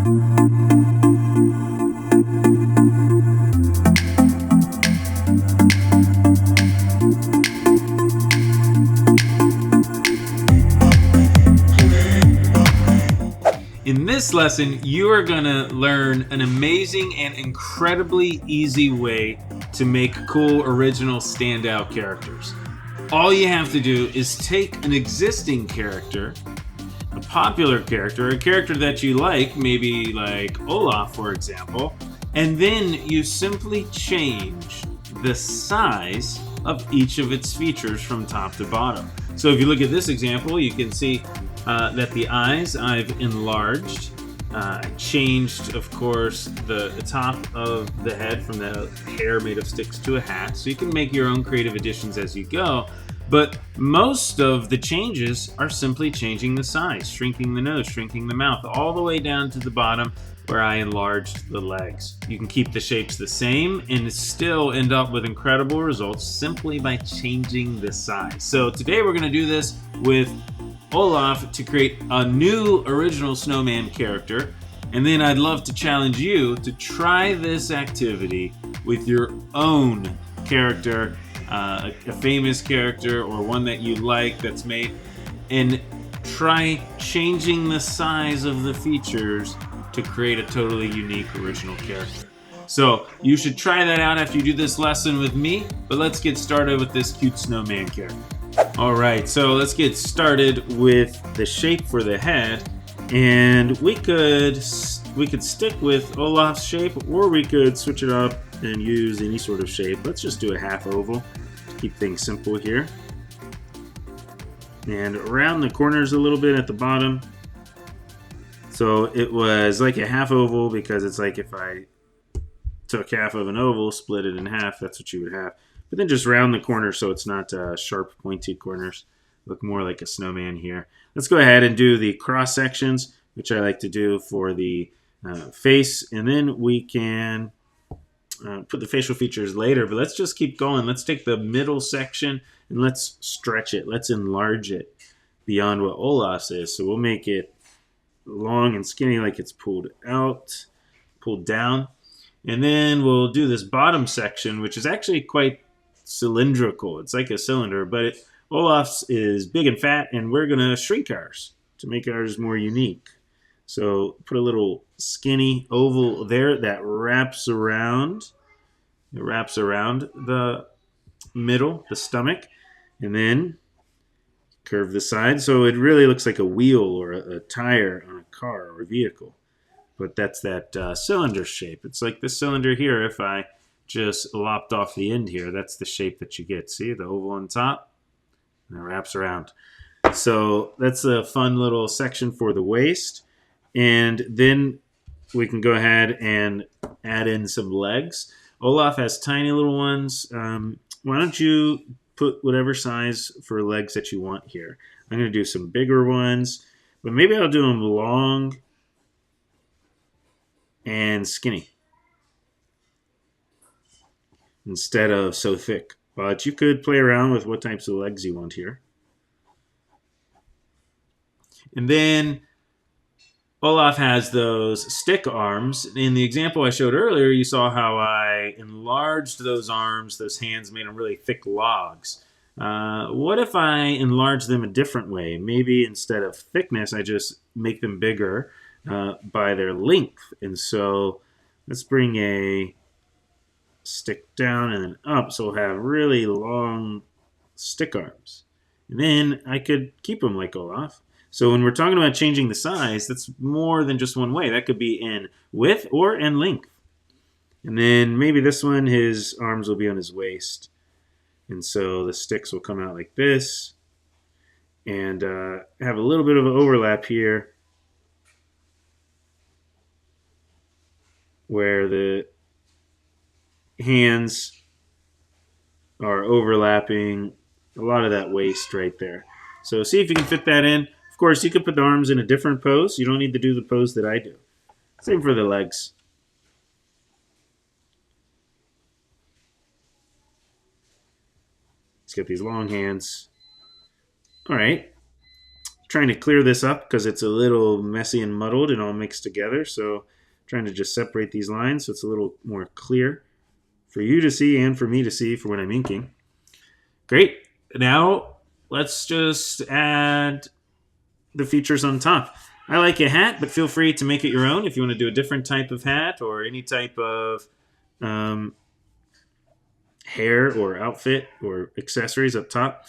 In this lesson, you are going to learn an amazing and incredibly easy way to make cool, original, standout characters. All you have to do is take an existing character, a popular character, a character that you like, maybe like Olaf, for example, and then you simply change the size of each of its features from top to bottom. So if you look at this example, you can see that the eyes I've enlarged. I changed, of course, the top of the head from the hair made of sticks to a hat. So you can make your own creative additions as you go. But most of the changes are simply changing the size, shrinking the nose, shrinking the mouth, all the way down to the bottom where I enlarged the legs. You can keep the shapes the same and still end up with incredible results simply by changing the size. So today we're going to do this with Olaf to create a new original Snowman character, and then I'd love to challenge you to try this activity with your own character, a famous character or one that you like that's made, and try changing the size of the features to create a totally unique original character. So you should try that out after you do this lesson with me, but let's get started with this cute snowman character. Alright, so let's get started with the shape for the head, and we could stick with Olaf's shape, or we could switch it up and use any sort of shape. Let's just do a half oval to keep things simple here. And around the corners a little bit at the bottom. So it was like a half oval because it's like if I took half of an oval, split it in half, that's what you would have. But then just round the corners so it's not sharp, pointed corners. Look more like a snowman here. Let's go ahead and do the cross sections, which I like to do for the face. And then we can put the facial features later. But let's just keep going. Let's take the middle section and let's stretch it. Let's enlarge it beyond what Olaf's is. So we'll make it long and skinny like it's pulled out, pulled down. And then we'll do this bottom section, which is actually quite cylindrical. It's like a cylinder, but Olaf's is big and fat, and we're going to shrink ours to make ours more unique. So put a little skinny oval there that wraps around. It wraps around the middle, the stomach, and then curve the side. So it really looks like a wheel or a tire on a car or a vehicle. But that's that cylinder shape. It's like this cylinder here. If I just lopped off the end here, that's the shape that you get. See, the oval on top, and it wraps around. So that's a fun little section for the waist. And then we can go ahead and add in some legs. Olaf has tiny little ones. Why don't you put whatever size for legs that you want here. I'm going to do some bigger ones, but maybe I'll do them long and skinny instead of so thick. But you could play around with what types of legs you want here. And then Olaf has those stick arms. In the example I showed earlier, you saw how I enlarged those arms, those hands, made them really thick logs. What if I enlarge them a different way? Maybe instead of thickness, I just make them bigger by their length. And so let's bring a stick down and then up, so we'll have really long stick arms. And then I could keep them like Olaf. So when we're talking about changing the size, that's more than just one way. That could be in width or in length. And then maybe this one, his arms will be on his waist. And so the sticks will come out like this. And have a little bit of an overlap here where the hands are overlapping a lot of that waist right there. So see if you can fit that in. Of course, you could put the arms in a different pose. You don't need to do the pose that I do. Same for the legs. Let's get these long hands. All right. trying to clear this up because it's a little messy and muddled and all mixed together. So trying to just separate these lines so it's a little more clear for you to see and for me to see for when I'm inking. Great. Now let's just add the features on top. I like a hat, but feel free to make it your own if you want to do a different type of hat or any type of hair or outfit or accessories up top.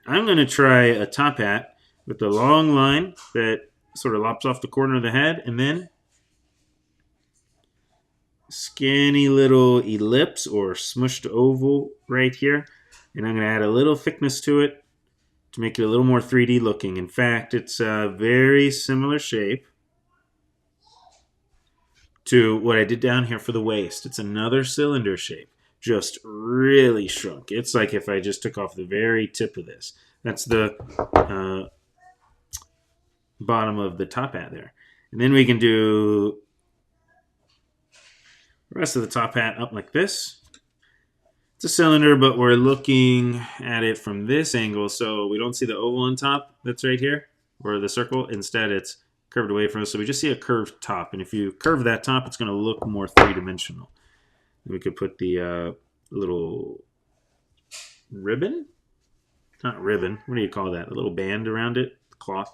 I'm going to try a top hat with the long line that sort of lops off the corner of the head, and then skinny little ellipse or smushed oval right here. And I'm going to add a little thickness to it to make it a little more 3D looking. In fact, it's a very similar shape to what I did down here for the waist. It's another cylinder shape, just really shrunk. It's like if I just took off the very tip of this. That's the bottom of the top hat there. And then we can do the rest of the top hat up like this. It's a cylinder, but we're looking at it from this angle, so we don't see the oval on top that's right here, or the circle. Instead, it's curved away from us, so we just see a curved top. And if you curve that top, it's going to look more three-dimensional. We could put the little ribbon? Not ribbon. What do you call that? A little band around it? Cloth.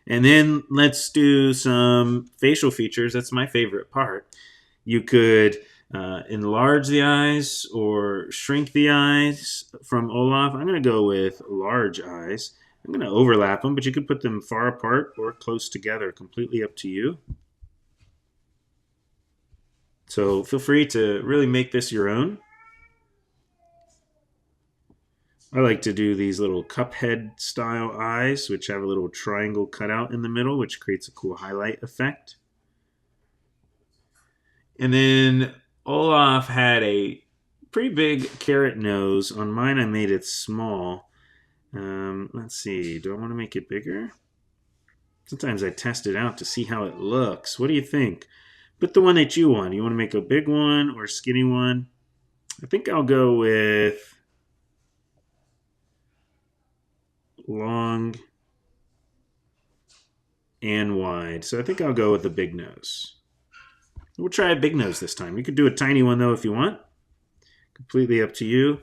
And then let's do some facial features. That's my favorite part. You could enlarge the eyes or shrink the eyes from Olaf. I'm going to go with large eyes. I'm going to overlap them, but you could put them far apart or close together. Completely up to you. So feel free to really make this your own. I like to do these little cup head style eyes, which have a little triangle cutout in the middle, which creates a cool highlight effect. And then Olaf had a pretty big carrot nose. On mine, I made it small. Let's see. Do I want to make it bigger? Sometimes I test it out to see how it looks. What do you think? Put the one that you want. You want to make a big one or a skinny one? I think I'll go with long and wide. So I think I'll go with the big nose. We'll try a big nose this time. You could do a tiny one, though, if you want. Completely up to you.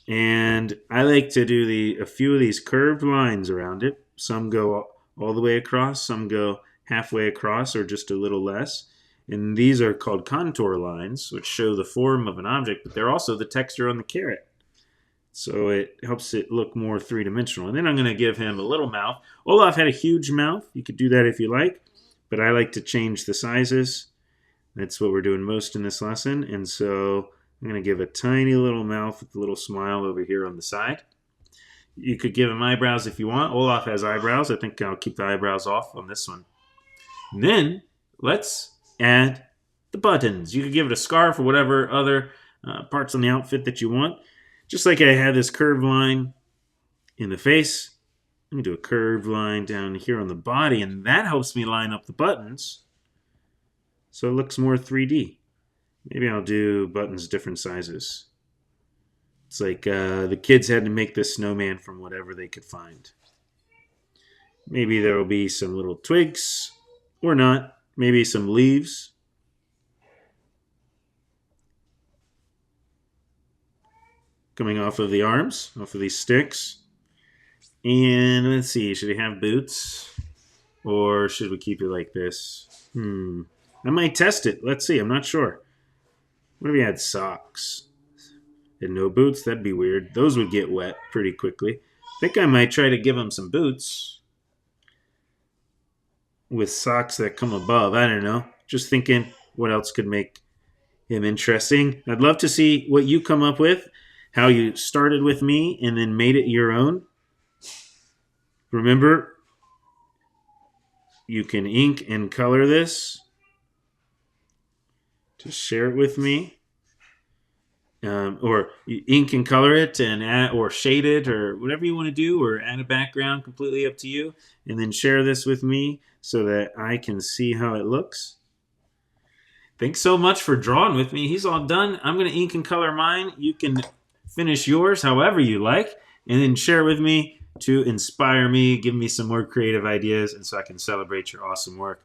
And I like to do a few of these curved lines around it. Some go all the way across. Some go halfway across or just a little less. And these are called contour lines, which show the form of an object, but they're also the texture on the carrot. So it helps it look more three-dimensional. And then I'm going to give him a little mouth. Olaf had a huge mouth. You could do that if you like, but I like to change the sizes. That's what we're doing most in this lesson. And so I'm going to give a tiny little mouth with a little smile over here on the side. You could give him eyebrows if you want. Olaf has eyebrows. I think I'll keep the eyebrows off on this one. And then let's add the buttons. You could give it a scarf or whatever other parts on the outfit that you want. Just like I had this curved line in the face, I'm going to do a curved line down here on the body, and that helps me line up the buttons so it looks more 3D. Maybe I'll do buttons different sizes. It's like the kids had to make this snowman from whatever they could find. Maybe there will be some little twigs, or not. Maybe some leaves. Coming off of the arms, off of these sticks. And let's see, should he have boots? Or should we keep it like this? I might test it. Let's see, I'm not sure. What if he had socks? And no boots? That'd be weird. Those would get wet pretty quickly. I think I might try to give him some boots with socks that come above. I don't know. Just thinking what else could make him interesting. I'd love to see what you come up with. How you started with me and then made it your own. Remember, you can ink and color this. Just share it with me. Or you ink and color it and add, or shade it or whatever you want to do, or add a background, completely up to you. And then share this with me so that I can see how it looks. Thanks so much for drawing with me. He's all done. I'm going to ink and color mine. You can finish yours however you like, and then share with me to inspire me, give me some more creative ideas, and so I can celebrate your awesome work.